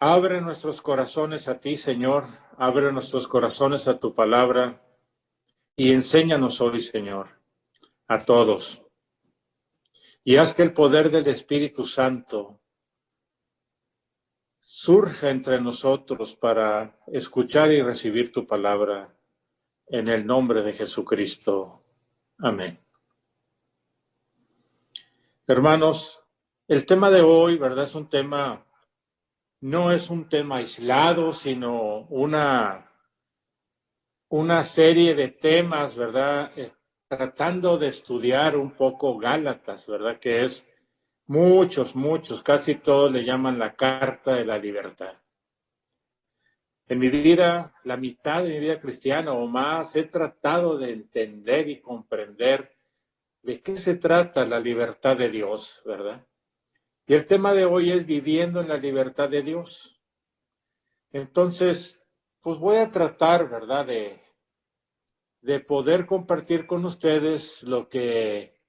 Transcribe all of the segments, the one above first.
Abre nuestros corazones a ti, Señor. Abre nuestros corazones a tu palabra y enséñanos hoy, Señor, a todos. Y haz que el poder del Espíritu Santo surja entre nosotros para escuchar y recibir tu palabra en el nombre de Jesucristo. Amén. Hermanos, el tema de hoy, ¿verdad? No es un tema aislado, sino una serie de temas, ¿verdad? Tratando de estudiar un poco Gálatas, ¿verdad? Que es muchos, casi todos le llaman la Carta de la Libertad. En mi vida, la mitad de mi vida cristiana o más, he tratado de entender y comprender de qué se trata la libertad de Dios, ¿verdad? Y el tema de hoy es viviendo en la libertad de Dios. Entonces, pues voy a tratar, ¿verdad?, de poder compartir con ustedes lo que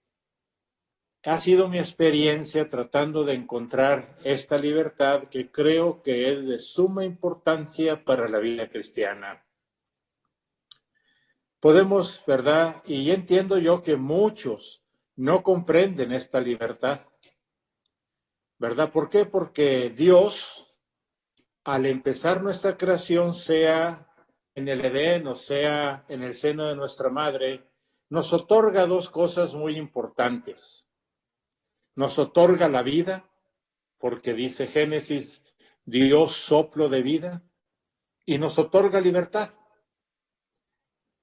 ha sido mi experiencia tratando de encontrar esta libertad que creo que es de suma importancia para la vida cristiana. Podemos, ¿verdad? Y entiendo yo que muchos no comprenden esta libertad, ¿verdad? ¿Por qué? Porque Dios, al empezar nuestra creación, sea en el Edén o sea en el seno de nuestra madre, nos otorga dos cosas muy importantes. Nos otorga la vida, porque dice Génesis, Dios soplo de vida, y nos otorga libertad.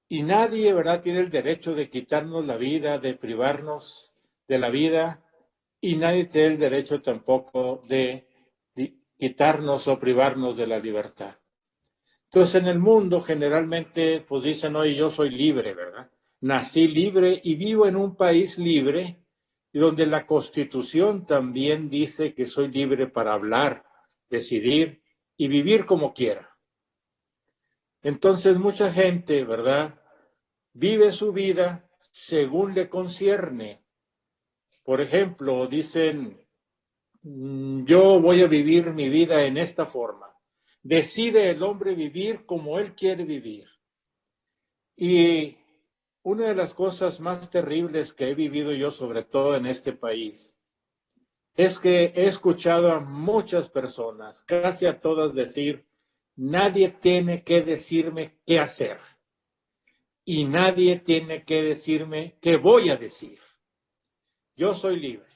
Y nadie, ¿verdad?, tiene el derecho de quitarnos la vida, de privarnos de la vida, y nadie tiene el derecho tampoco de quitarnos o privarnos de la libertad. Entonces, en el mundo generalmente, pues dicen, oye, yo soy libre, ¿verdad? Nací libre y vivo en un país libre, y donde la Constitución también dice que soy libre para hablar, decidir y vivir como quiera. Entonces, mucha gente, ¿verdad?, vive su vida según le concierne. Por ejemplo, dicen, yo voy a vivir mi vida en esta forma. Decide el hombre vivir como él quiere vivir. Y una de las cosas más terribles que he vivido yo, sobre todo en este país, es que he escuchado a muchas personas, casi a todas, decir, nadie tiene que decirme qué hacer. Y nadie tiene que decirme qué voy a decir. Yo soy libre.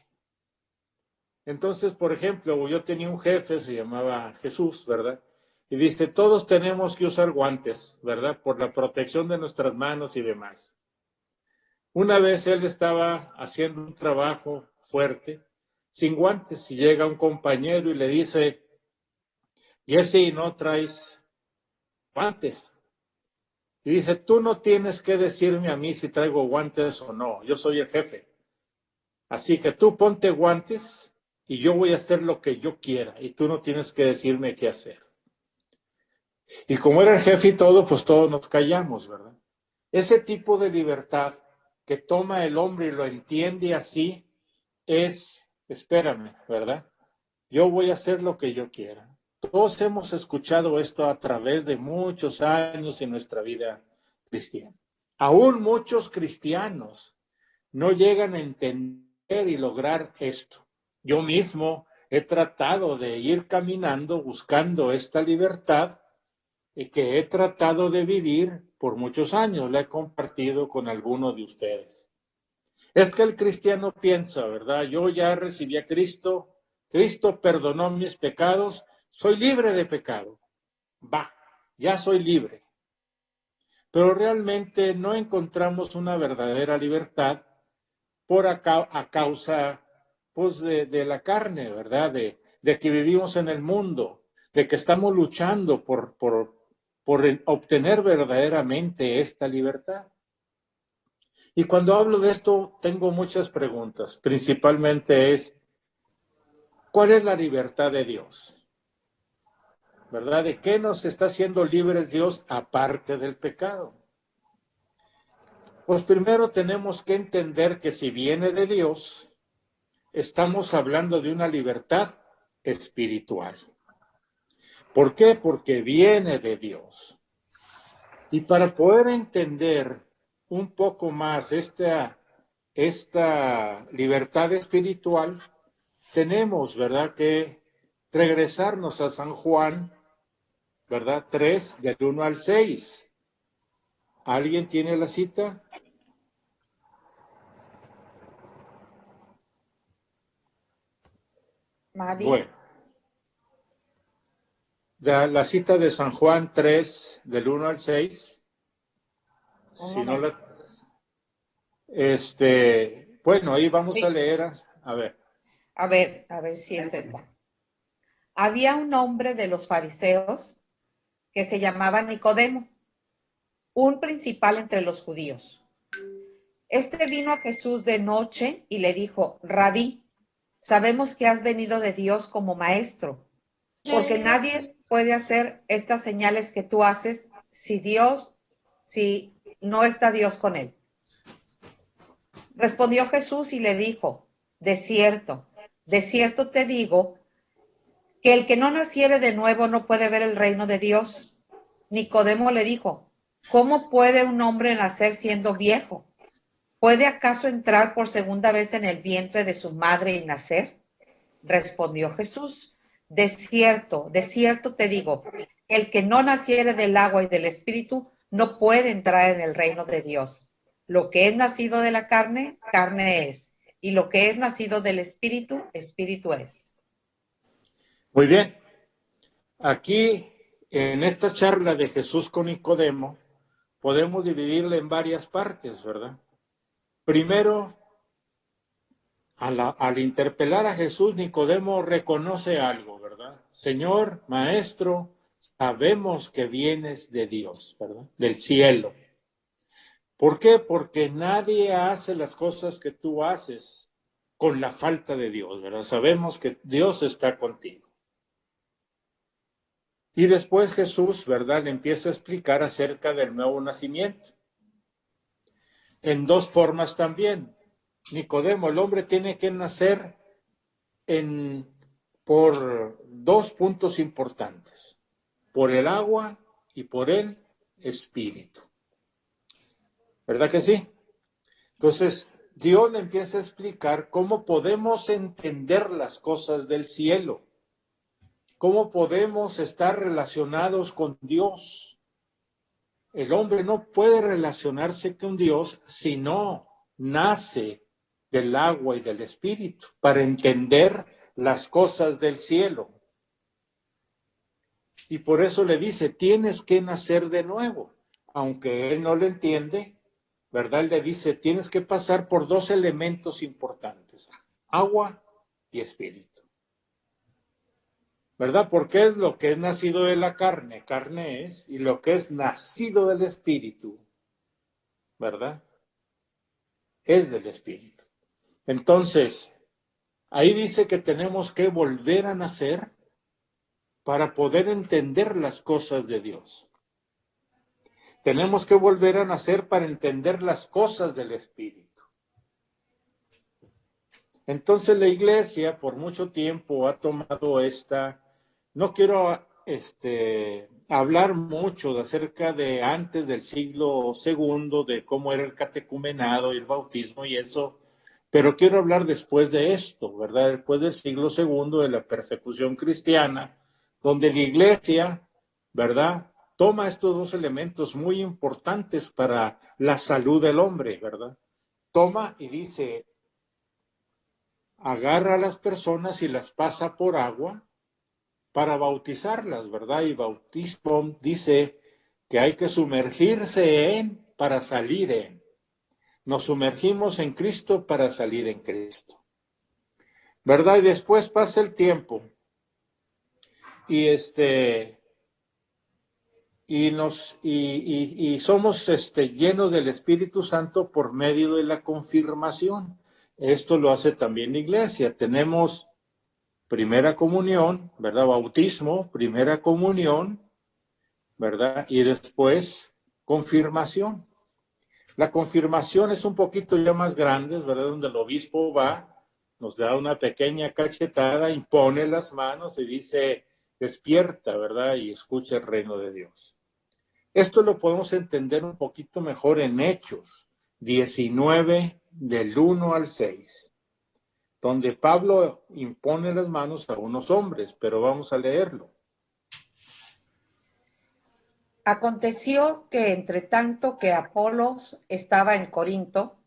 Entonces, por ejemplo, yo tenía un jefe, se llamaba Jesús, ¿verdad? Y dice, todos tenemos que usar guantes, ¿verdad? Por la protección de nuestras manos y demás. Una vez él estaba haciendo un trabajo fuerte, sin guantes, y llega un compañero y le dice, Jesse, ¿no traes guantes? Y dice, tú no tienes que decirme a mí si traigo guantes o no, yo soy el jefe. Así que tú ponte guantes y yo voy a hacer lo que yo quiera y tú no tienes que decirme qué hacer. Y como era el jefe y todo, pues todos nos callamos, ¿verdad? Ese tipo de libertad que toma el hombre y lo entiende así es, espérame, ¿verdad? Yo voy a hacer lo que yo quiera. Todos hemos escuchado esto a través de muchos años en nuestra vida cristiana. Aún muchos cristianos no llegan a entender y lograr esto. Yo mismo he tratado de ir caminando buscando esta libertad y que he tratado de vivir por muchos años. La he compartido con algunos de ustedes. Es que el cristiano piensa, ¿verdad? Yo ya recibí a Cristo, Cristo perdonó mis pecados, soy libre de pecado. Ya soy libre. Pero realmente no encontramos una verdadera libertad a causa pues, de la carne, ¿verdad? De que vivimos en el mundo, de que estamos luchando por obtener verdaderamente esta libertad. Y cuando hablo de esto, tengo muchas preguntas. Principalmente es, ¿cuál es la libertad de Dios? ¿Verdad? ¿De qué nos está haciendo libres Dios aparte del pecado? Pues primero tenemos que entender que si viene de Dios, estamos hablando de una libertad espiritual. ¿Por qué? Porque viene de Dios. Y para poder entender un poco más esta libertad espiritual, tenemos, ¿verdad?, que regresarnos a San Juan, ¿verdad? 3, del 1 al 6. ¿Alguien tiene la cita? Madi. Bueno, la cita de San Juan 3, del 1 al 6. Si no la... bueno, ahí vamos a leer, a ver. A ver si es esta. Había un hombre de los fariseos que se llamaba Nicodemo, un principal entre los judíos. Este vino a Jesús de noche y le dijo: Rabí, sabemos que has venido de Dios como maestro, porque nadie puede hacer estas señales que tú haces si no está Dios con él. Respondió Jesús y le dijo: de cierto te digo, que el que no naciere de nuevo no puede ver el reino de Dios. Nicodemo le dijo: ¿cómo puede un hombre nacer siendo viejo? ¿Puede acaso entrar por segunda vez en el vientre de su madre y nacer? Respondió Jesús: de cierto te digo, el que no naciere del agua y del espíritu no puede entrar en el reino de Dios. Lo que es nacido de la carne, carne es, y lo que es nacido del espíritu, espíritu es. Muy bien. Aquí, en esta charla de Jesús con Nicodemo, podemos dividirla en varias partes, ¿verdad? Primero, al interpelar a Jesús, Nicodemo reconoce algo, ¿verdad? Señor, maestro, sabemos que vienes de Dios, ¿verdad? Del cielo. ¿Por qué? Porque nadie hace las cosas que tú haces con la falta de Dios, ¿verdad? Sabemos que Dios está contigo. Y después Jesús, ¿verdad?, le empieza a explicar acerca del nuevo nacimiento. En dos formas también. Nicodemo, el hombre tiene que nacer por dos puntos importantes: por el agua y por el espíritu. ¿Verdad que sí? Entonces, Dios le empieza a explicar cómo podemos entender las cosas del cielo, cómo podemos estar relacionados con Dios. El hombre no puede relacionarse con Dios si no nace del agua y del espíritu para entender las cosas del cielo. Y por eso le dice, tienes que nacer de nuevo. Aunque él no lo entiende, ¿verdad? Él le dice, tienes que pasar por dos elementos importantes: agua y espíritu. ¿Verdad? Porque es lo que es nacido de la carne, carne es, y lo que es nacido del espíritu, ¿verdad?, es del espíritu. Entonces, ahí dice que tenemos que volver a nacer para poder entender las cosas de Dios. Tenemos que volver a nacer para entender las cosas del espíritu. Entonces la iglesia por mucho tiempo ha tomado no quiero hablar mucho acerca de antes del siglo II, de cómo era el catecumenado y el bautismo y eso, pero quiero hablar después de esto, ¿verdad? Después del siglo II, de la persecución cristiana, donde la iglesia, ¿verdad?, toma estos dos elementos muy importantes para la salud del hombre, ¿verdad? Toma y dice, agarra a las personas y las pasa por agua para bautizarlas, ¿verdad? Y bautismo dice que hay que sumergirse en para salir en. Nos sumergimos en Cristo para salir en Cristo, ¿verdad? Y después pasa el tiempo y somos llenos del Espíritu Santo por medio de la confirmación. Esto lo hace también la iglesia. Tenemos primera comunión, ¿verdad? Bautismo, primera comunión, ¿verdad? Y después confirmación. La confirmación es un poquito ya más grande, ¿verdad? Donde el obispo va, nos da una pequeña cachetada, impone las manos y dice, despierta, ¿verdad? Y escucha el reino de Dios. Esto lo podemos entender un poquito mejor en Hechos 19, del 1 al 6, donde Pablo impone las manos a unos hombres, pero vamos a leerlo. Aconteció que entre tanto que Apolos estaba en Corinto,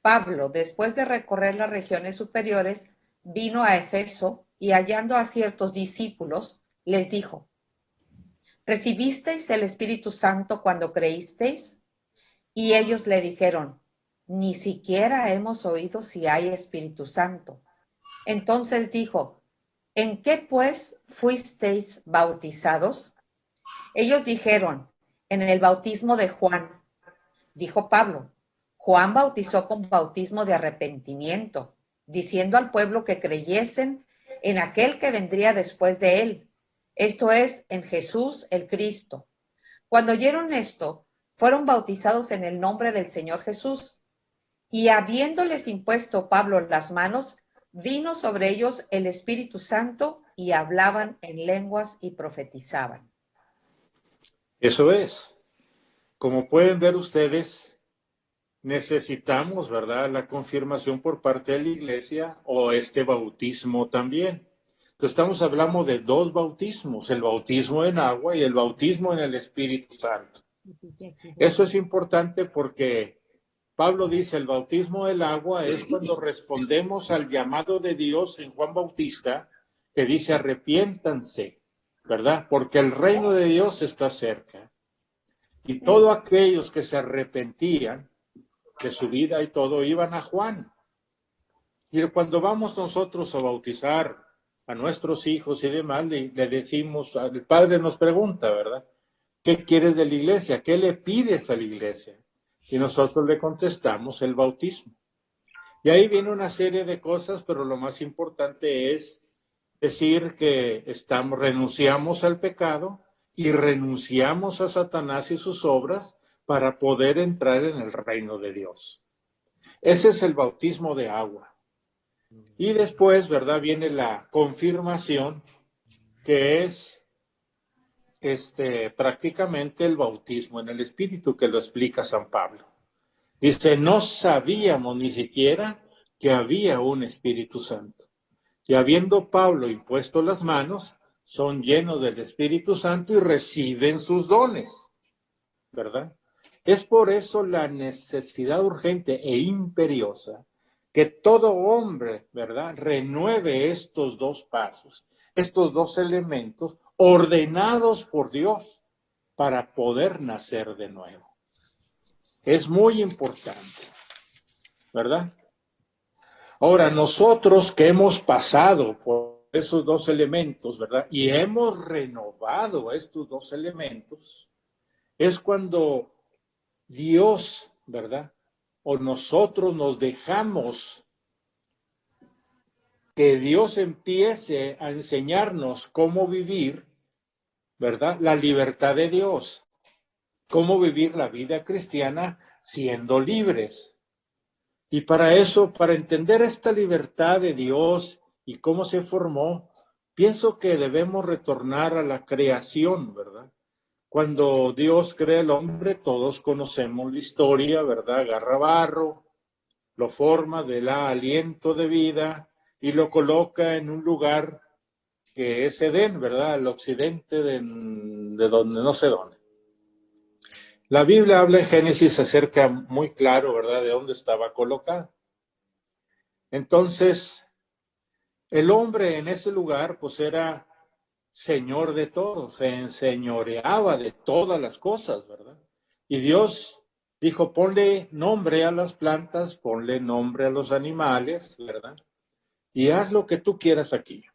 Pablo, después de recorrer las regiones superiores, vino a Efeso y hallando a ciertos discípulos, les dijo: ¿Recibisteis el Espíritu Santo cuando creísteis? Y ellos le dijeron: ni siquiera hemos oído si hay Espíritu Santo. Entonces dijo: ¿en qué pues fuisteis bautizados? Ellos dijeron: en el bautismo de Juan. Dijo Pablo: Juan bautizó con bautismo de arrepentimiento, diciendo al pueblo que creyesen en aquel que vendría después de él, esto es, en Jesús el Cristo. Cuando oyeron esto, fueron bautizados en el nombre del Señor Jesús. Y habiéndoles impuesto Pablo las manos, vino sobre ellos el Espíritu Santo y hablaban en lenguas y profetizaban. Eso es. Como pueden ver ustedes, necesitamos, ¿verdad?, la confirmación por parte de la iglesia o este bautismo también. Entonces estamos hablando de dos bautismos, el bautismo en agua y el bautismo en el Espíritu Santo. Eso es importante porque Pablo dice, el bautismo del agua es cuando respondemos al llamado de Dios en Juan Bautista, que dice arrepiéntanse, ¿verdad? Porque el reino de Dios está cerca. Y todos aquellos que se arrepentían de su vida y todo, iban a Juan. Y cuando vamos nosotros a bautizar a nuestros hijos y demás, le decimos, el padre nos pregunta, ¿verdad? ¿Qué quieres de la iglesia? ¿Qué le pides a la iglesia? Y nosotros le contestamos el bautismo. Y ahí viene una serie de cosas, pero lo más importante es decir que renunciamos al pecado y renunciamos a Satanás y sus obras para poder entrar en el reino de Dios. Ese es el bautismo de agua. Y después, ¿verdad?, viene la confirmación, que es prácticamente el bautismo en el Espíritu, que lo explica San Pablo. Dice, no sabíamos ni siquiera que había un Espíritu Santo. Y habiendo Pablo impuesto las manos, son llenos del Espíritu Santo y reciben sus dones, ¿verdad? Es por eso la necesidad urgente e imperiosa que todo hombre, ¿verdad?, renueve estos dos pasos, estos dos elementos ordenados por Dios para poder nacer de nuevo. Es muy importante, ¿verdad? Ahora, nosotros que hemos pasado por esos dos elementos, ¿verdad?, y hemos renovado estos dos elementos, es cuando Dios, ¿verdad?, o nosotros nos dejamos que Dios empiece a enseñarnos cómo vivir, ¿verdad?, la libertad de Dios, cómo vivir la vida cristiana siendo libres. Y para eso, para entender esta libertad de Dios y cómo se formó, pienso que debemos retornar a la creación, ¿verdad? Cuando Dios crea el hombre, todos conocemos la historia, ¿verdad? Agarra barro, lo forma, le da aliento de vida y lo coloca en un lugar que es Edén, ¿verdad? Al occidente de donde no sé dónde. La Biblia habla en Génesis acerca muy claro, ¿verdad?, de dónde estaba colocado. Entonces, el hombre en ese lugar, pues era señor de todo, se enseñoreaba de todas las cosas, ¿verdad? Y Dios dijo, ponle nombre a las plantas, ponle nombre a los animales, ¿verdad? Y haz lo que tú quieras aquí.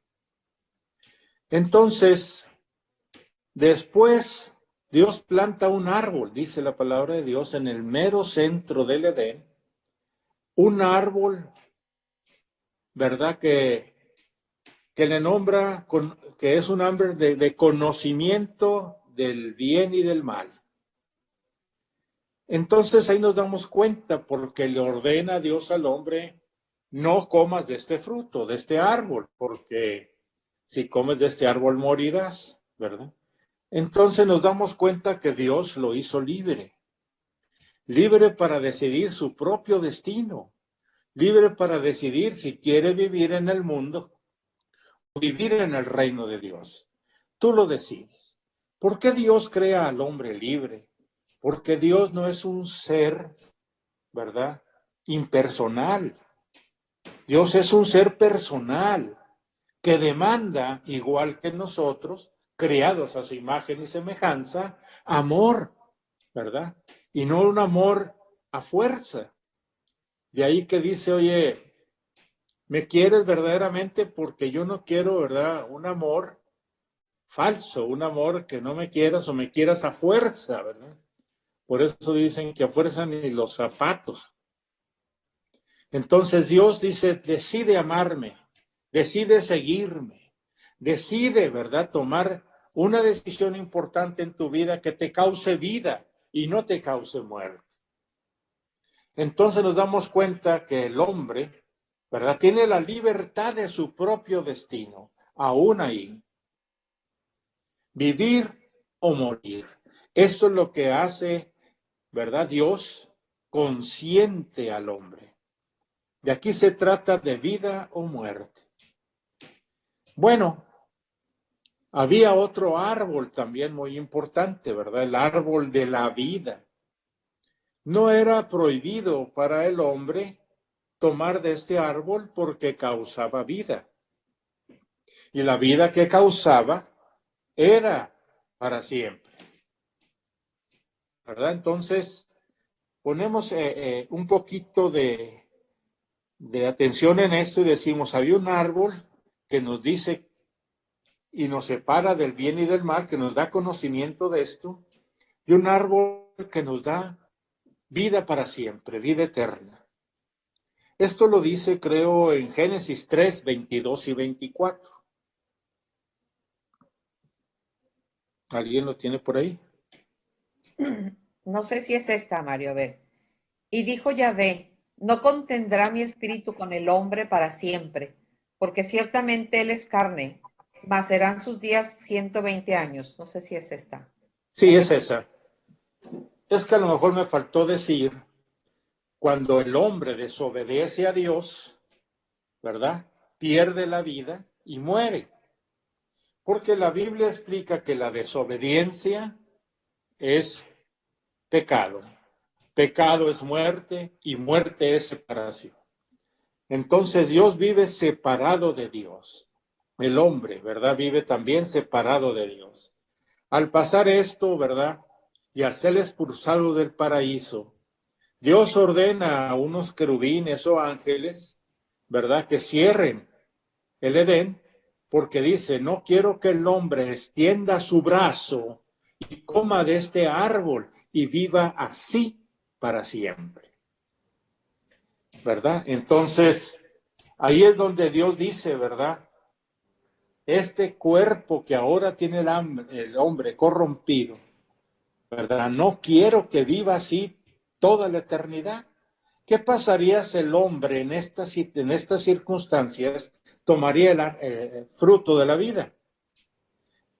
Entonces, después, Dios planta un árbol, dice la palabra de Dios, en el mero centro del Edén, un árbol, ¿verdad?, que le nombra, que es un árbol de conocimiento del bien y del mal. Entonces ahí nos damos cuenta, porque le ordena a Dios al hombre, no comas de este fruto, de este árbol, porque si comes de este árbol morirás, ¿verdad? Entonces nos damos cuenta que Dios lo hizo libre, libre para decidir su propio destino, libre para decidir si quiere vivir en el mundo o vivir en el reino de Dios. Tú lo decides. ¿Por qué Dios crea al hombre libre? Porque Dios no es un ser, ¿verdad?, impersonal. Dios es un ser personal que demanda, igual que nosotros, creados a su imagen y semejanza, amor, ¿verdad? Y no un amor a fuerza. De ahí que dice, oye, ¿me quieres verdaderamente? Porque yo no quiero, ¿verdad?, un amor falso, un amor que no me quieras o me quieras a fuerza, ¿verdad? Por eso dicen que a fuerza ni los zapatos. Entonces Dios dice, decide amarme, decide seguirme, decide, ¿verdad?, tomar una decisión importante en tu vida que te cause vida y no te cause muerte. Entonces nos damos cuenta que el hombre, ¿verdad?, tiene la libertad de su propio destino, aún ahí. Vivir o morir. Esto es lo que hace, ¿verdad?, Dios consciente al hombre. De aquí se trata de vida o muerte. Bueno, había otro árbol también muy importante, ¿verdad? El árbol de la vida. No era prohibido para el hombre tomar de este árbol porque causaba vida. Y la vida que causaba era para siempre, ¿verdad? Entonces, ponemos un poquito de atención en esto y decimos, había un árbol que nos dice y nos separa del bien y del mal, que nos da conocimiento de esto, y un árbol que nos da vida para siempre, vida eterna. Esto lo dice, creo, en Génesis 3, 22 y 24. ¿Alguien lo tiene por ahí? No sé si es esta, Mario, a ver. Y dijo Yahvé, no contendrá mi espíritu con el hombre para siempre, porque ciertamente él es carne, mas serán sus días 120 años. No sé si es esta. Sí, es esa. Es que a lo mejor me faltó decir, cuando el hombre desobedece a Dios, ¿verdad?, pierde la vida y muere. Porque la Biblia explica que la desobediencia es pecado. Pecado es muerte y muerte es separación. Entonces Dios vive separado de Dios. El hombre, ¿verdad?, vive también separado de Dios. Al pasar esto, ¿verdad?, y al ser expulsado del paraíso, Dios ordena a unos querubines o ángeles, ¿verdad?, que cierren el Edén, porque dice, no quiero que el hombre extienda su brazo y coma de este árbol y viva así para siempre, ¿verdad? Entonces, ahí es donde Dios dice, ¿verdad?, este cuerpo que ahora tiene el hombre corrompido, ¿verdad?, no quiero que viva así toda la eternidad. ¿Qué pasaría si el hombre en estas circunstancias tomaría el fruto de la vida?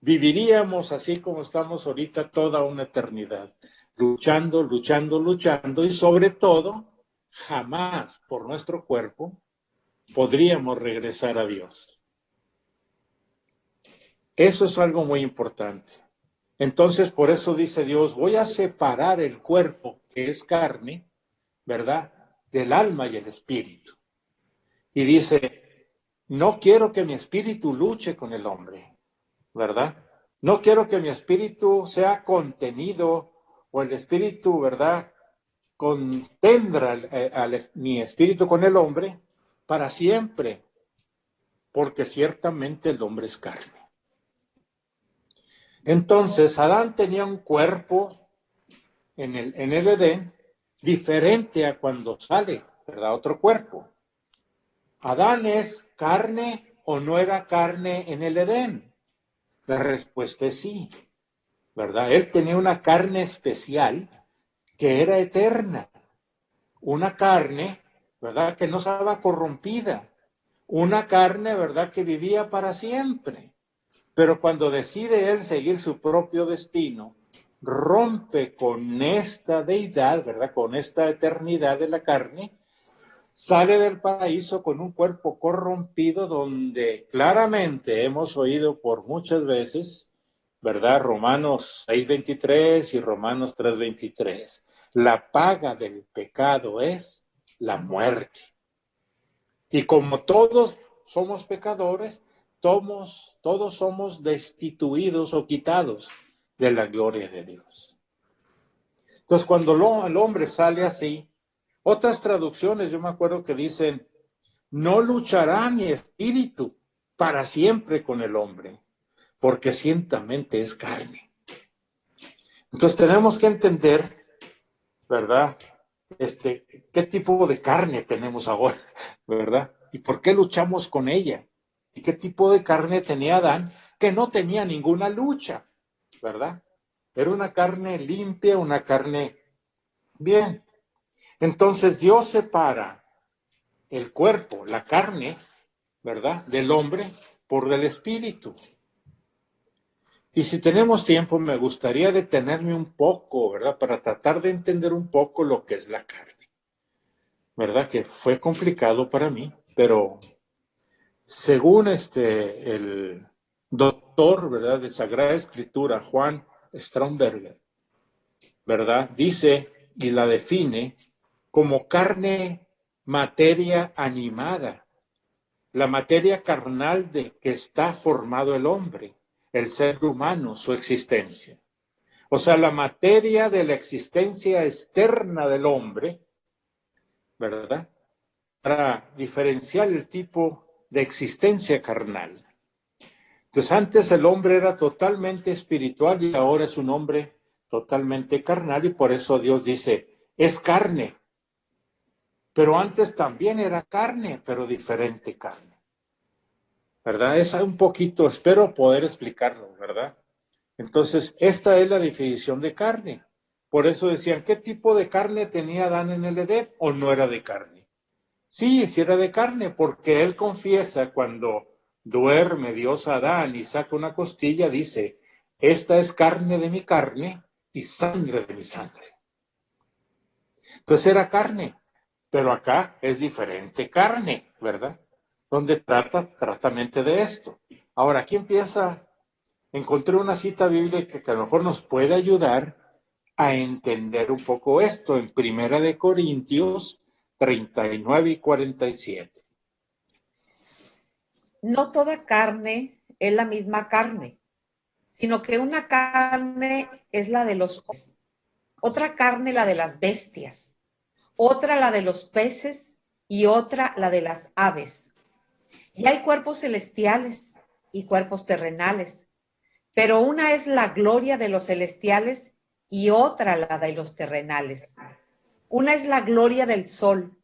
Viviríamos así como estamos ahorita toda una eternidad, luchando, luchando, luchando, y sobre todo, jamás por nuestro cuerpo podríamos regresar a Dios. Eso es algo muy importante. Entonces, por eso dice Dios, voy a separar el cuerpo, que es carne, ¿verdad?, del alma y el espíritu. Y dice, no quiero que mi espíritu luche con el hombre, ¿verdad? No quiero que mi espíritu sea contenido o el espíritu, ¿verdad?, contendra mi espíritu con el hombre para siempre, porque ciertamente el hombre es carne. Entonces, Adán tenía un cuerpo en el Edén diferente a cuando sale, ¿verdad?, otro cuerpo. ¿Adán es carne o no era carne en el Edén? La respuesta es sí, ¿verdad? Él tenía una carne especial que era eterna, una carne, ¿verdad?, que no estaba corrompida, una carne, ¿verdad?, que vivía para siempre. Pero cuando decide él seguir su propio destino, rompe con esta deidad, ¿verdad?, con esta eternidad de la carne, sale del paraíso con un cuerpo corrompido donde claramente hemos oído por muchas veces, ¿verdad?, Romanos 6:23 y Romanos 3:23. La paga del pecado es la muerte. Y como todos somos pecadores, todos somos destituidos o quitados de la gloria de Dios. Entonces, cuando el hombre sale así, otras traducciones, yo me acuerdo que dicen, no luchará mi espíritu para siempre con el hombre, porque ciertamente es carne. Entonces tenemos que entender, ¿verdad? ¿Qué tipo de carne tenemos ahora? ¿Verdad? ¿Y por qué luchamos con ella? ¿Y qué tipo de carne tenía Adán que no tenía ninguna lucha? ¿Verdad? Era una carne limpia, una carne bien. Entonces Dios separa el cuerpo, la carne, ¿verdad?, del hombre por del espíritu. Y si tenemos tiempo, me gustaría detenerme un poco, ¿verdad?, para tratar de entender un poco lo que es la carne. ¿Verdad? Que fue complicado para mí, pero según el doctor, ¿verdad?, de Sagrada Escritura, Juan Stromberger, ¿verdad?, dice y la define como carne, materia animada, la materia carnal de que está formado el hombre, el ser humano, su existencia. O sea, la materia de la existencia externa del hombre, ¿verdad?, para diferenciar el tipo de existencia carnal. Entonces, antes el hombre era totalmente espiritual y ahora es un hombre totalmente carnal, y por eso Dios dice, es carne. Pero antes también era carne, pero diferente carne. ¿Verdad? Es un poquito, espero poder explicarlo, ¿verdad? Entonces, esta es la definición de carne. Por eso decían, ¿qué tipo de carne tenía Adán en el Edén o no era de carne? Sí, sí era de carne, porque él confiesa cuando duerme Dios a Adán y saca una costilla, dice, esta es carne de mi carne y sangre de mi sangre. Entonces era carne, pero acá es diferente carne, ¿verdad? Donde trata tratamente de esto. Ahora, aquí encontré una cita bíblica que a lo mejor nos puede ayudar a entender un poco esto en Primera de Corintios 39 y 47. No toda carne es la misma carne, sino que una carne es la de los hombres, otra carne la de las bestias, otra la de los peces y otra la de las aves. Y hay cuerpos celestiales y cuerpos terrenales, pero una es la gloria de los celestiales y otra la de los terrenales. Una es la gloria del sol,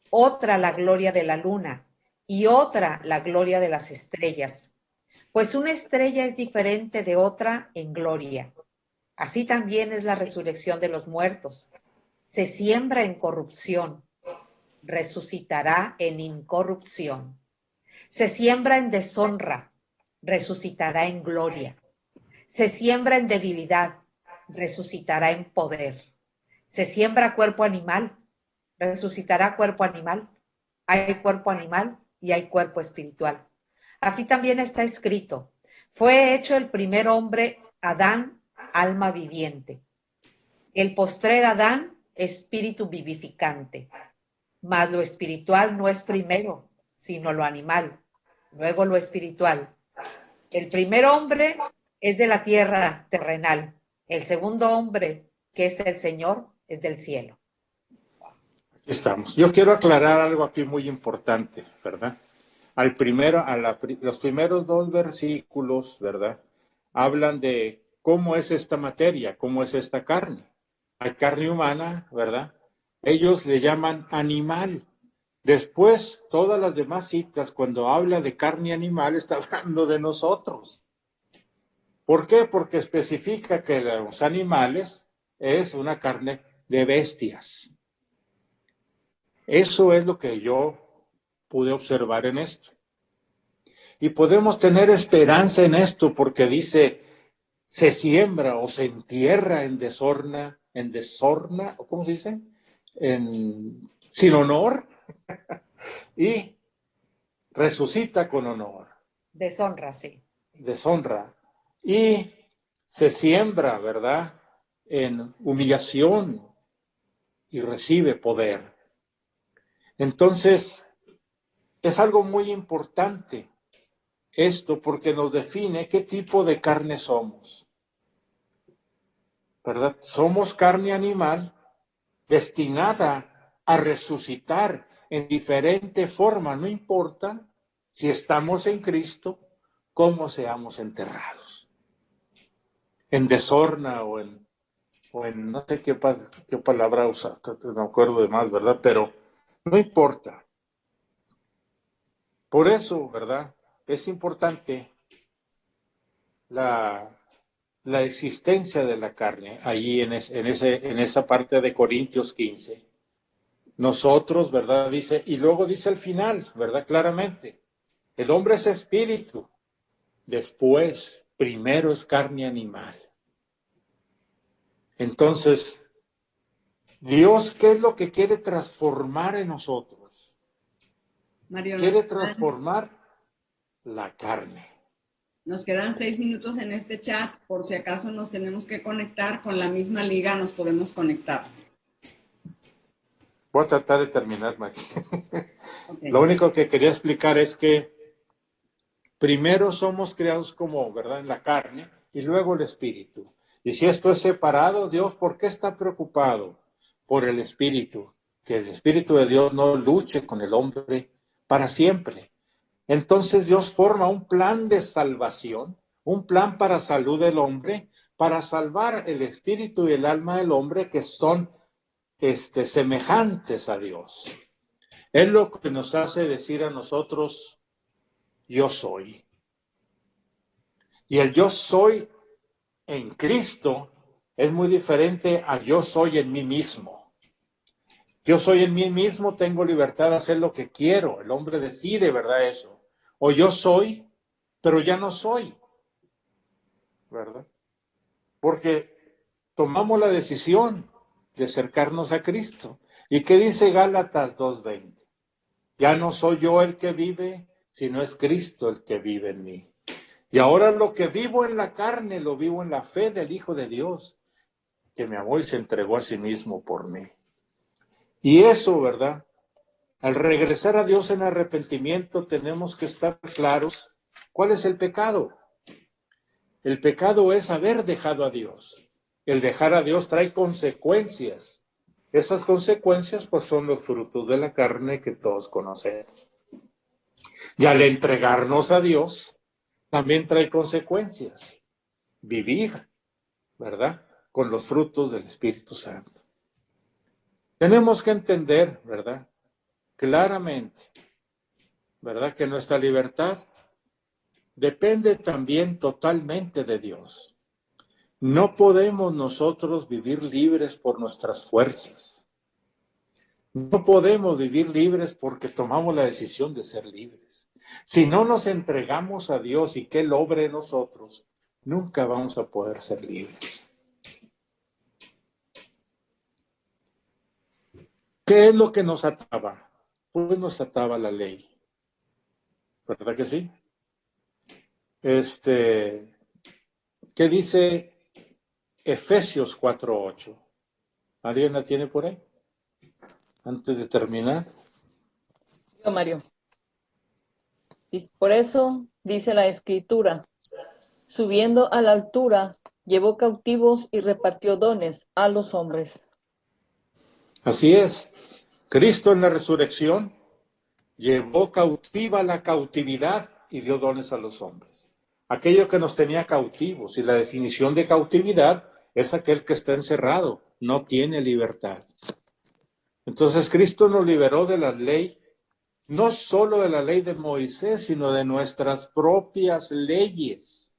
otra la gloria de la luna y otra la gloria de las estrellas. Pues una estrella es diferente de otra en gloria. Así también es la resurrección de los muertos. Se siembra en corrupción, resucitará en incorrupción. Se siembra en deshonra, resucitará en gloria. Se siembra en debilidad, resucitará en poder. Se siembra cuerpo animal, resucitará cuerpo animal. Hay cuerpo animal y hay cuerpo espiritual. Así también está escrito, fue hecho el primer hombre, Adán, alma viviente. El postrer Adán, espíritu vivificante. Mas lo espiritual no es primero, sino lo animal, luego lo espiritual. El primer hombre es de la tierra terrenal. El segundo hombre, que es el Señor, es del cielo. Aquí estamos. Yo quiero aclarar algo aquí muy importante, ¿verdad? Los primeros dos versículos, ¿verdad?, hablan de cómo es esta materia, cómo es esta carne. Hay carne humana, ¿verdad? Ellos le llaman animal. Después, todas las demás citas, cuando habla de carne animal, está hablando de nosotros. ¿Por qué? Porque especifica que los animales es una carne de bestias. Eso es lo que yo pude observar en esto. Y podemos tener esperanza en esto porque dice, se siembra o se entierra en deshonra, ¿o cómo se dice? Sin honor y resucita con honor. Deshonra, sí. Deshonra. Y se siembra, ¿verdad? En humillación y recibe poder. Entonces, es algo muy importante esto porque nos define qué tipo de carne somos, ¿verdad? Somos carne animal destinada a resucitar en diferente forma, no importa si estamos en Cristo, cómo seamos enterrados, en deshonra o en no sé qué palabra usaste, no me acuerdo de más, ¿verdad? Pero no importa. Por eso, ¿verdad? Es importante la existencia de la carne, allí en esa parte de Corintios 15. Nosotros, ¿verdad? Dice, y luego dice al final, ¿verdad? Claramente, el hombre es espíritu, después, primero es carne animal. Entonces, Dios, ¿qué es lo que quiere transformar en nosotros? Mario, Quiere transformar la carne. Nos quedan 6 minutos en este chat, por si acaso nos tenemos que conectar con la misma liga, nos podemos conectar. Voy a tratar de terminar, Mari. Okay. Lo único que quería explicar es que primero somos creados como, ¿verdad?, en la carne y luego el espíritu. Y si esto es separado, Dios, ¿por qué está preocupado por el espíritu? Que el espíritu de Dios no luche con el hombre para siempre. Entonces Dios forma un plan de salvación, un plan para salud del hombre, para salvar el espíritu y el alma del hombre que son semejantes a Dios. Es lo que nos hace decir a nosotros, yo soy. Y el yo soy en Cristo es muy diferente a yo soy en mí mismo. Yo soy en mí mismo, tengo libertad de hacer lo que quiero. El hombre decide, ¿verdad? Eso. O yo soy, pero ya no soy, ¿verdad? Porque tomamos la decisión de acercarnos a Cristo. ¿Y qué dice Gálatas 2:20? Ya no soy yo el que vive, sino es Cristo el que vive en mí. Y ahora lo que vivo en la carne, lo vivo en la fe del Hijo de Dios, que me amó y se entregó a sí mismo por mí. Y eso, ¿verdad? Al regresar a Dios en arrepentimiento, tenemos que estar claros cuál es el pecado. El pecado es haber dejado a Dios. El dejar a Dios trae consecuencias. Esas consecuencias, pues, son los frutos de la carne que todos conocemos. Y al entregarnos a Dios, también trae consecuencias. Vivir, ¿verdad?, con los frutos del Espíritu Santo. Tenemos que entender, ¿verdad?, claramente, ¿verdad?, que nuestra libertad depende también totalmente de Dios. No podemos nosotros vivir libres por nuestras fuerzas. No podemos vivir libres porque tomamos la decisión de ser libres. Si no nos entregamos a Dios y que Él obre en nosotros, nunca vamos a poder ser libres. ¿Qué es lo que nos ataba? Pues nos ataba la ley. ¿Verdad que sí? ¿Qué dice Efesios 4:8? ¿Alguien la tiene por ahí? Antes de terminar. Yo, Mario. Por eso dice la Escritura, subiendo a la altura, llevó cautivos y repartió dones a los hombres. Así es. Cristo en la resurrección llevó cautiva la cautividad y dio dones a los hombres. Aquello que nos tenía cautivos, y la definición de cautividad es aquel que está encerrado, no tiene libertad. Entonces Cristo nos liberó de la ley, no solo de la ley de Moisés, sino de nuestras propias leyes.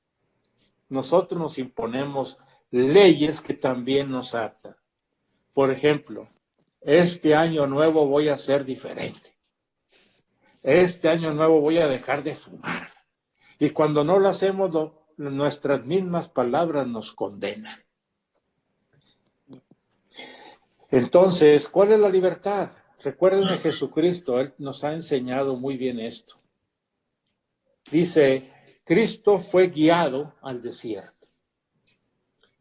Nosotros nos imponemos leyes que también nos atan. Por ejemplo, este año nuevo voy a ser diferente. este año nuevo voy a dejar de fumar. Y cuando no lo hacemos, nuestras mismas palabras nos condenan. Entonces, ¿cuál es la libertad? Recuerden a Jesucristo, Él nos ha enseñado muy bien esto. Dice, Cristo fue guiado al desierto.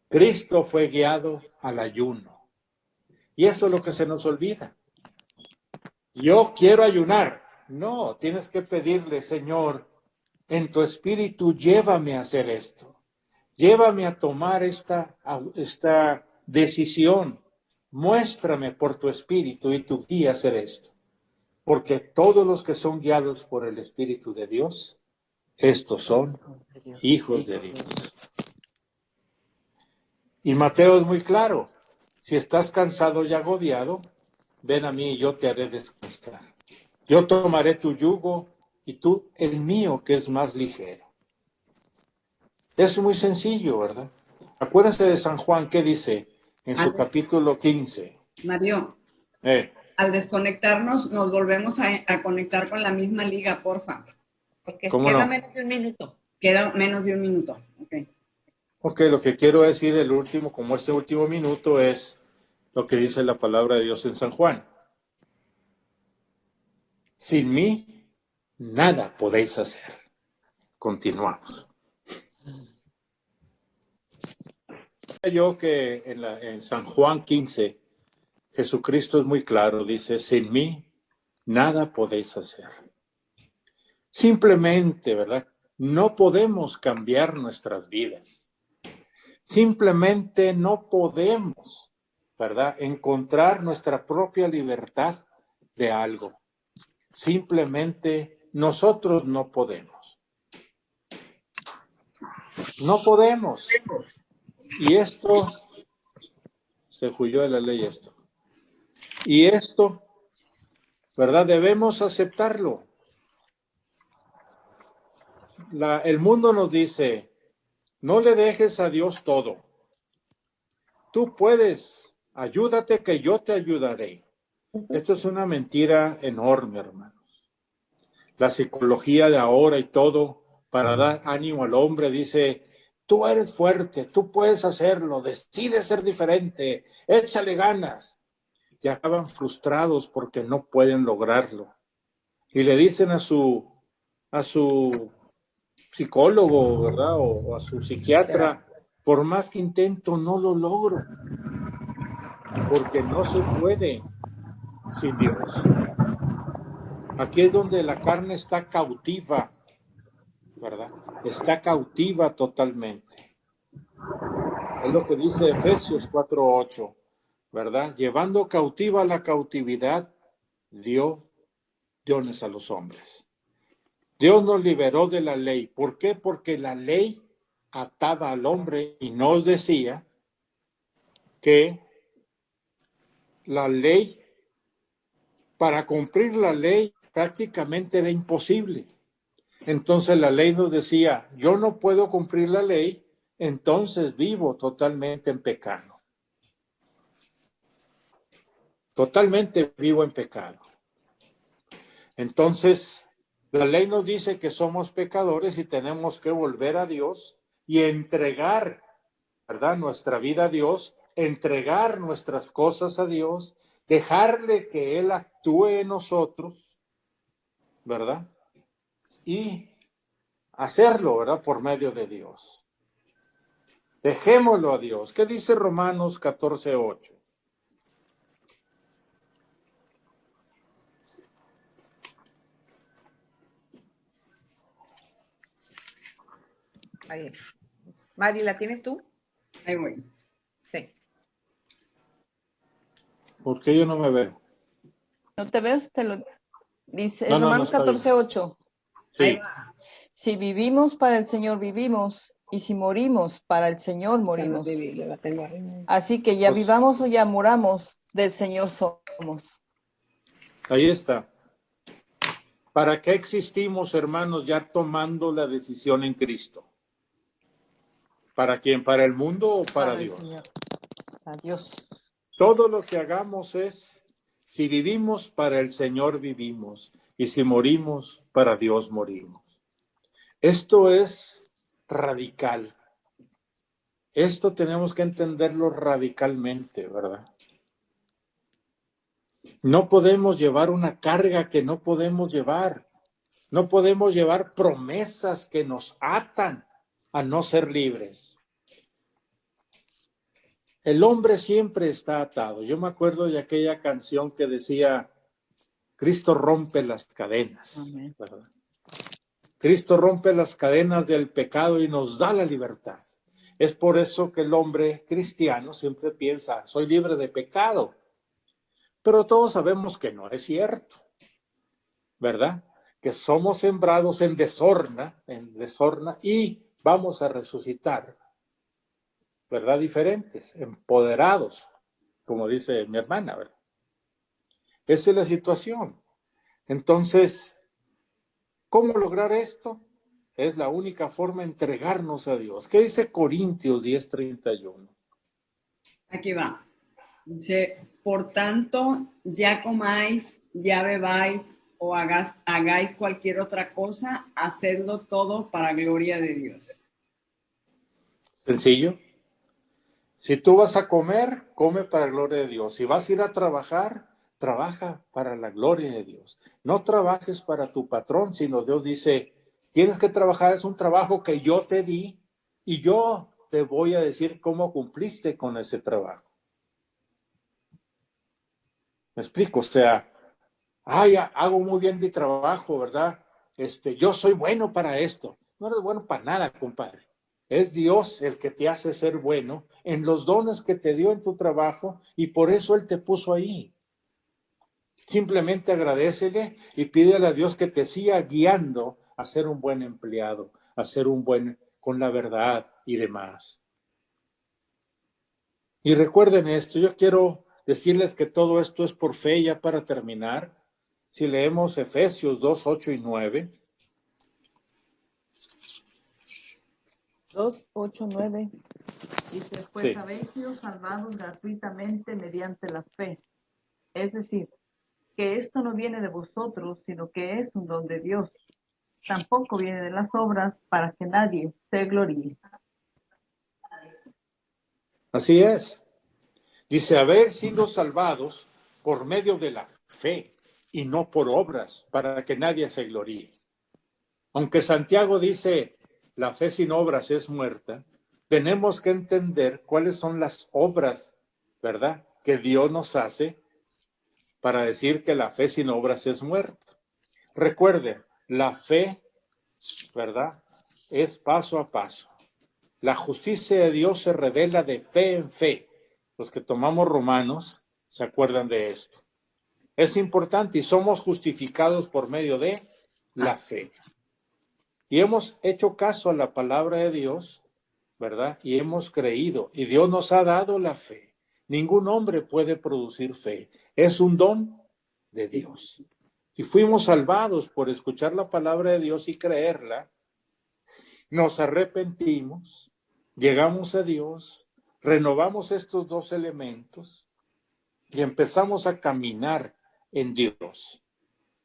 Cristo fue guiado al ayuno. Y eso es lo que se nos olvida. Yo quiero ayunar. No, tienes que pedirle, Señor, en tu espíritu llévame a hacer esto. Llévame a tomar esta decisión. Muéstrame por tu espíritu y tu guía a hacer esto. Porque todos los que son guiados por el Espíritu de Dios, estos son hijos de Dios. Y Mateo es muy claro. Si estás cansado y agobiado, ven a mí y yo te haré descansar. Yo tomaré tu yugo y tú el mío, que es más ligero. Es muy sencillo, ¿verdad? Acuérdense de San Juan, ¿qué dice en su capítulo 15? Mario, al desconectarnos nos volvemos a conectar con la misma liga, porfa. Porque queda menos de un minuto. Queda menos de un minuto, ok. Ok, lo que quiero decir el último, como este último minuto, es lo que dice la palabra de Dios en San Juan. Sin mí, nada podéis hacer. Continuamos. Yo que en San Juan 15, Jesucristo es muy claro, dice, sin mí, nada podéis hacer. Simplemente, ¿verdad? No podemos cambiar nuestras vidas. Simplemente no podemos, ¿verdad? Encontrar nuestra propia libertad de algo. Simplemente nosotros no podemos. No podemos. Y esto, se huyó de la ley esto. Y esto, ¿verdad? Debemos aceptarlo. El mundo nos dice, no le dejes a Dios todo. Tú puedes, ayúdate que yo te ayudaré. Esto es una mentira enorme, hermanos. La psicología de ahora y todo, para dar ánimo al hombre, dice, tú eres fuerte, tú puedes hacerlo, decide ser diferente, échale ganas. Y acaban frustrados porque no pueden lograrlo. Y le dicen a su psicólogo, ¿verdad? O a su psiquiatra, por más que intento, no lo logro. Porque no se puede sin Dios. Aquí es donde la carne está cautiva, ¿verdad? Está cautiva totalmente. Es lo que dice Efesios 4:8, ¿verdad? Llevando cautiva la cautividad, dio dones a los hombres. Dios nos liberó de la ley. ¿Por qué? Porque la ley ataba al hombre y nos decía que la ley, para cumplir la ley, prácticamente era imposible. Entonces la ley nos decía, yo no puedo cumplir la ley, entonces vivo totalmente en pecado. Totalmente vivo en pecado. Entonces, la ley nos dice que somos pecadores y tenemos que volver a Dios y entregar, ¿verdad?, nuestra vida a Dios, entregar nuestras cosas a Dios, dejarle que Él actúe en nosotros, ¿verdad? Y hacerlo, ¿verdad?, por medio de Dios. Dejémoslo a Dios. ¿Qué dice Romanos 14:8? Ahí. Mari, ¿la tienes tú? Ahí voy. Sí. ¿Por qué yo no me veo? ¿No te ves? Te lo dice No, Romanos está bien. 14:8. Sí. Si vivimos para el Señor vivimos, y si morimos para el Señor morimos. Así que ya Pues, vivamos o ya muramos, del Señor somos. ahí está. ¿Para qué existimos, hermanos, ya tomando la decisión en Cristo? ¿Para quién? ¿Para el mundo o para Dios? Para Dios. Todo lo que hagamos es, si vivimos para el Señor, vivimos. y si morimos, para Dios morimos. Esto es radical. Esto tenemos que entenderlo radicalmente, ¿verdad? No podemos llevar una carga que no podemos llevar. No podemos llevar promesas que nos atan a no ser libres. El hombre siempre está atado. Yo me acuerdo de aquella canción que decía, Cristo rompe las cadenas, ¿verdad? Cristo rompe las cadenas del pecado y nos da la libertad. Es por eso que el hombre cristiano siempre piensa, soy libre de pecado. Pero todos sabemos que no es cierto, ¿verdad? Que somos sembrados en desordena y vamos a resucitar, ¿verdad? Diferentes, empoderados, como dice mi hermana, ¿verdad? Esa es la situación. Entonces, ¿cómo lograr esto? Es la única forma de entregarnos a Dios. ¿Qué dice Corintios 10:31? Aquí va. Dice, por tanto, ya comáis, ya bebáis o hagáis cualquier otra cosa, hacedlo todo para gloria de Dios. Sencillo. Si tú vas a comer, come para la gloria de Dios. Si vas a ir a trabajar, trabaja para la gloria de Dios. No trabajes para tu patrón, sino Dios dice, tienes que trabajar, es un trabajo que yo te di y yo te voy a decir cómo cumpliste con ese trabajo. ¿Me explico? O sea, hago muy bien mi trabajo, ¿verdad? Yo soy bueno para esto. No eres bueno para nada, compadre. Es Dios el que te hace ser bueno en los dones que te dio en tu trabajo y por eso Él te puso ahí. Simplemente agradécele y pídele a Dios que te siga guiando a ser un buen empleado, a ser un buen con la verdad y demás. Y recuerden esto, yo quiero decirles que todo esto es por fe, ya para terminar. Si leemos Efesios 2:8-9. 2:8-9 dice, pues Sí. habéis sido salvados gratuitamente mediante la fe. Es decir, que esto no viene de vosotros, sino que es un don de Dios. Tampoco viene de las obras para que nadie se gloríe. Así es. Dice, haber sido salvados por medio de la fe y no por obras, para que nadie se gloríe. Aunque Santiago dice, la fe sin obras es muerta, tenemos que entender cuáles son las obras, ¿verdad?, que Dios nos hace para decir que la fe sin obras es muerta. Recuerden, la fe, ¿verdad?, es paso a paso. La justicia de Dios se revela de fe en fe. Los que tomamos Romanos se acuerdan de esto. Es importante y somos justificados por medio de la fe. Y hemos hecho caso a la palabra de Dios, ¿verdad? Y hemos creído. Y Dios nos ha dado la fe. Ningún hombre puede producir fe. Es un don de Dios. Y fuimos salvados por escuchar la palabra de Dios y creerla. Nos arrepentimos, llegamos a Dios, renovamos estos dos elementos y empezamos a caminar en Dios.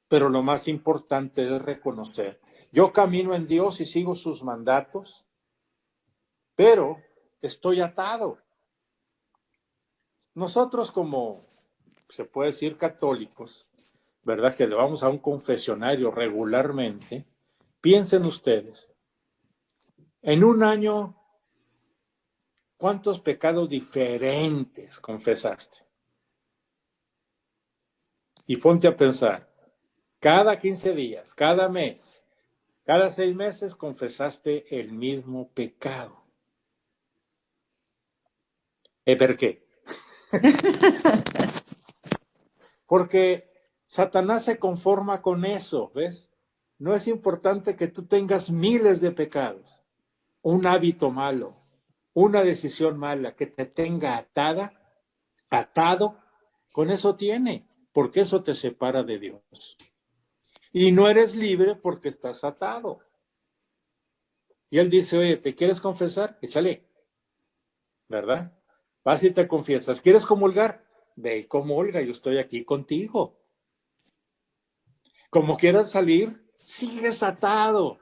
Pero lo más importante es reconocer, yo camino en Dios y sigo sus mandatos, pero estoy atado. Nosotros como, se puede decir, católicos, ¿verdad?, que vamos a un confesionario regularmente, piensen ustedes, en un año, ¿cuántos pecados diferentes confesaste? Y ponte a pensar, cada 15 días, cada mes, cada 6 meses confesaste el mismo pecado. ¿Por qué? Porque Satanás se conforma con eso, ¿ves? No es importante que tú tengas miles de pecados, un hábito malo, una decisión mala que te tenga atado, con eso tiene, porque eso te separa de Dios. Y no eres libre porque estás atado. Y él dice, oye, ¿te quieres confesar? Échale, ¿verdad? Vas y te confiesas. ¿Quieres comulgar? Ve y comulga, yo estoy aquí contigo. Como quieras salir, sigues atado.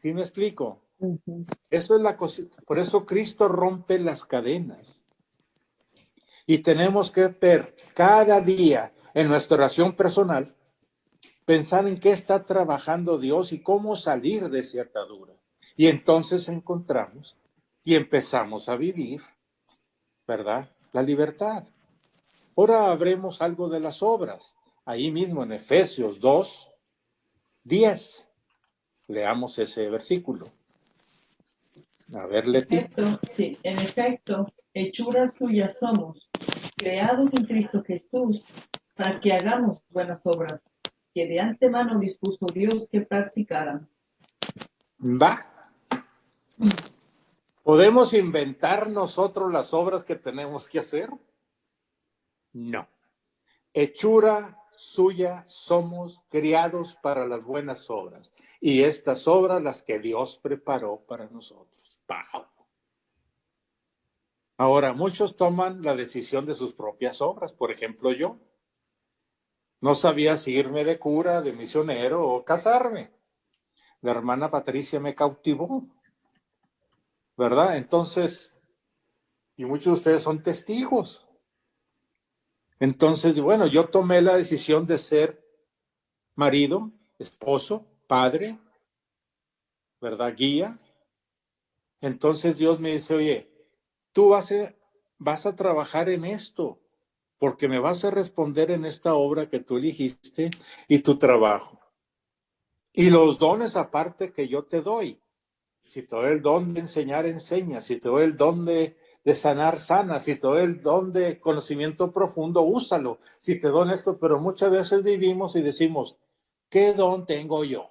¿Sí me explico? Eso es la cosa. Por eso Cristo rompe las cadenas. Y tenemos que ver cada día en nuestra oración personal, pensar en qué está trabajando Dios y cómo salir de esa atadura. Y entonces encontramos y empezamos a vivir, ¿verdad? La libertad. Ahora habremos algo de las obras. Ahí mismo en Efesios 2:10. Leamos ese versículo. A ver, Leti. Sí, en efecto, hechuras suyas somos, creados en Cristo Jesús, para que hagamos buenas obras, que de antemano dispuso Dios que practicaran. Va. ¿Podemos inventar nosotros las obras que tenemos que hacer? No. Hechura suya somos, criados para las buenas obras. Y estas obras las que Dios preparó para nosotros. ¡Pau! Ahora, muchos toman la decisión de sus propias obras. Por ejemplo, yo no sabía si irme de cura, de misionero o casarme. La hermana Patricia me cautivó, ¿verdad? Entonces, y muchos de ustedes son testigos. Entonces, bueno, yo tomé la decisión de ser marido, esposo, padre, ¿verdad? Guía. Entonces Dios me dice, oye, tú vas a trabajar en esto, porque me vas a responder en esta obra que tú elegiste y tu trabajo. Y los dones aparte que yo te doy. Si te doy el don de enseñar, enseña. Si te doy el don de sanar, sana. Si te doy el don de conocimiento profundo, úsalo. Si te doy esto, pero muchas veces vivimos y decimos, ¿qué don tengo yo?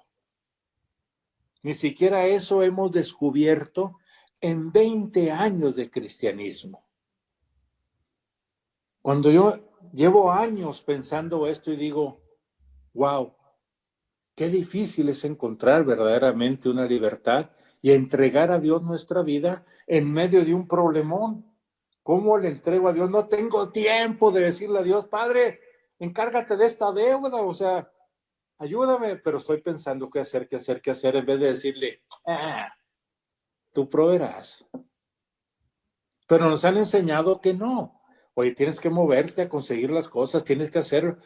Ni siquiera eso hemos descubierto en 20 años de cristianismo. Cuando yo llevo años pensando esto y digo, wow, qué difícil es encontrar verdaderamente una libertad y entregar a Dios nuestra vida en medio de un problemón. ¿Cómo le entrego a Dios? No tengo tiempo de decirle a Dios, Padre, encárgate de esta deuda, o sea, ayúdame, pero estoy pensando qué hacer, en vez de decirle, tú proveerás. Pero nos han enseñado que no. Oye, tienes que moverte a conseguir las cosas, tienes que hacer,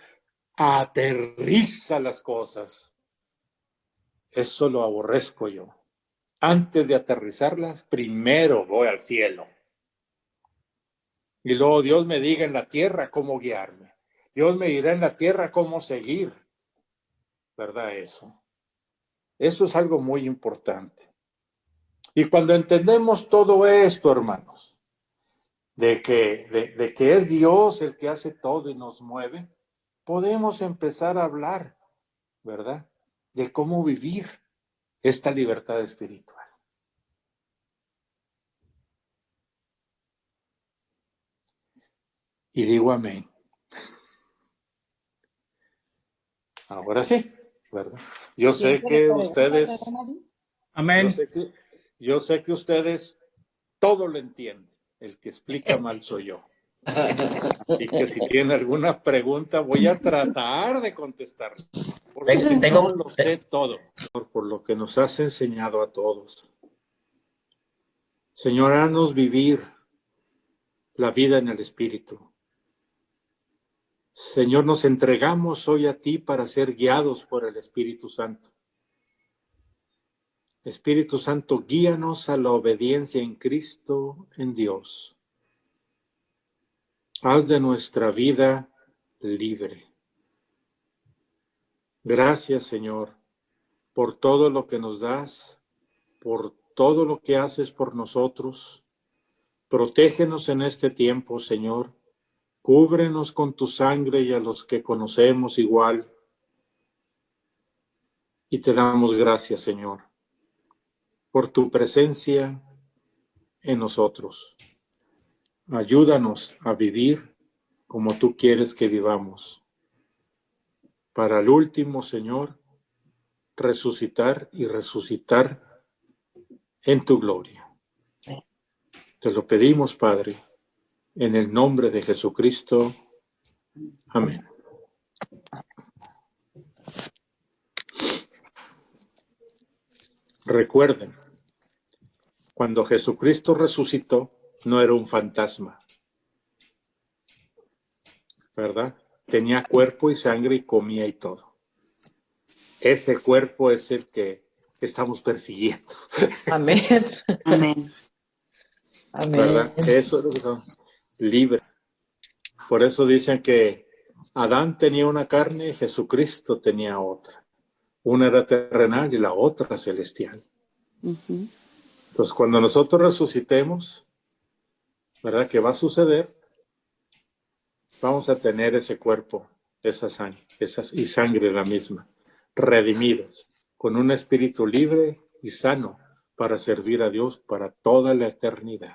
aterriza las cosas. Eso lo aborrezco yo. Antes de aterrizarlas, primero voy al cielo. Y luego Dios me diga en la tierra cómo guiarme. Dios me dirá en la tierra cómo seguir. ¿Verdad eso? Eso es algo muy importante. Y cuando entendemos todo esto, hermanos, de que es Dios el que hace todo y nos mueve, podemos empezar a hablar, ¿verdad? De cómo vivir esta libertad espiritual. Y digo amén. Ahora sí, ¿verdad? Yo sé que ustedes... Amén. Yo sé que ustedes todo lo entienden. El que explica mal soy yo. Y que si tienen alguna pregunta, voy a tratar de contestar. Porque no lo sé todo. Por lo que nos has enseñado a todos. Señor, haznos vivir la vida en el Espíritu. Señor, nos entregamos hoy a ti para ser guiados por el Espíritu Santo. Espíritu Santo, guíanos a la obediencia en Cristo, en Dios. Haz de nuestra vida libre. Gracias, Señor, por todo lo que nos das, por todo lo que haces por nosotros. Protégenos en este tiempo, Señor. Cúbrenos con tu sangre y a los que conocemos igual. Y te damos gracias, Señor, por tu presencia en nosotros. Ayúdanos a vivir como tú quieres que vivamos. Para el último, Señor, resucitar y resucitar en tu gloria. Te lo pedimos, Padre, en el nombre de Jesucristo. Amén. Recuerden, cuando Jesucristo resucitó, no era un fantasma, ¿verdad? Tenía cuerpo y sangre y comía y todo. Ese cuerpo es el que estamos persiguiendo. Amén. Amén. Amén. ¿Verdad? Eso es lo que son libres. Por eso dicen que Adán tenía una carne y Jesucristo tenía otra. Una era terrenal y la otra celestial. Ujú. Entonces, cuando nosotros resucitemos, ¿verdad? ¿Qué va a suceder? Vamos a tener ese cuerpo, esa sangre, y sangre la misma, redimidos, con un espíritu libre y sano para servir a Dios para toda la eternidad.